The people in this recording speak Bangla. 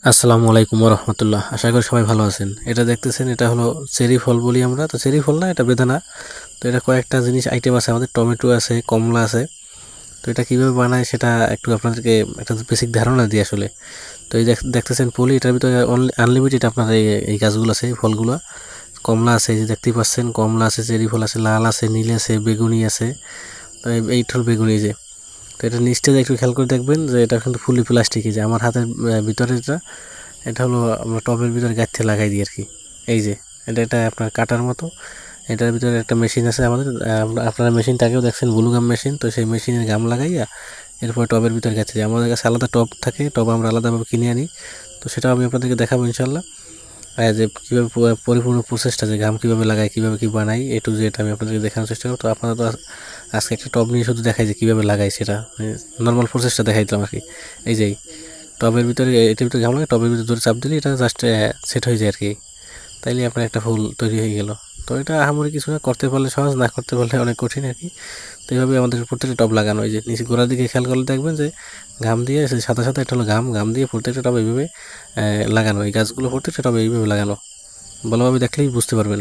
আসসালামু আলাইকুম ওয়া রাহমাতুল্লাহ। আশা করি সবাই ভালো আছেন। এটা দেখতেছেন, এটা হলো চেরি ফল বলি আমরা। তো চেরি ফল না, এটা বেদানা। তো এটা কয়েকটা জিনিস আইটেম আছে আমাদের, টমেটো আছে, কমলা আছে। তো এটা কীভাবে বানায় সেটা একটু আপনাদেরকে একটা বেসিক ধারণা দিই আসলে। তো এই দেখতেছেন পলি, এটার ভিতরে আনলিমিটেড আপনার এই গাছগুলো আছে, এই ফলগুলো। কমলা আছে, এই যে দেখতেই পাচ্ছেন, কমলা আছে, চেরি ফল আছে, লাল আছে, নীল আছে, বেগুনি আছে। তো এই হল বেগুনি যে। তো এটা নিচটা একটু খেয়াল করে দেখবেন যে এটা কিন্তু ফুলি প্লাস্টিকই, যে আমার হাতের ভিতরে এটা হলো আমরা টবের ভিতরে গাঁথতে লাগাই দিই আর কি। এই যে এটা আপনার কাটার মতো। এটার ভিতরে একটা মেশিন আছে আমাদের, আপনারা মেশিনটাকেও দেখছেন, ব্লুগাম মেশিন। তো সেই মেশিনের গাম লাগাইয়া এরপর টবের ভিতরে গাঁথতে যাই। আমাদের কাছে আলাদা টব থাকে, টব আমরা আলাদাভাবে কিনে আনি। তো সেটাও আমি আপনাদেরকে দেখাবো ইনশাল্লাহ। যে কীভাবে পরিপূর্ণ প্রসেসটা, যে গাম কীভাবে লাগাই, কীভাবে কী বানাই, এ টু জেড আমি আপনাদেরকে দেখানোর চেষ্টা করব। তো আপনারা তো আজকে একটা টব নিয়ে শুধু দেখাই যে কীভাবে লাগাই, সেটা নর্মাল প্রসেসটা দেখাই দিলাম আর কি। এই যে টবের ভিতরে, এটার ভিতরে ঘাম লাগে, টবের ভিতরে জোরে চাপ দিলে এটা জাস্ট সেট হয়ে যায় আর কি। তাইলে আপনার একটা ফুল তৈরি হয়ে গেল। তো এটা আহামরি কিছু না, করতে পারলে সহজ, না করতে পারলে অনেক কঠিন আর কি। তো এইভাবে আমাদের প্রত্যেকটা টব লাগানো, এই যে নিচে গোড়ার দিকে খেয়াল করলে দেখবেন যে ঘাম দিয়ে সাথে সাথে এটা হলো ঘাম দিয়ে প্রত্যেকটা টব এইভাবে লাগানো, এই গাছগুলো প্রত্যেকটা টবে এইভাবে লাগানো। ভালোভাবে দেখলেই বুঝতে পারবেন।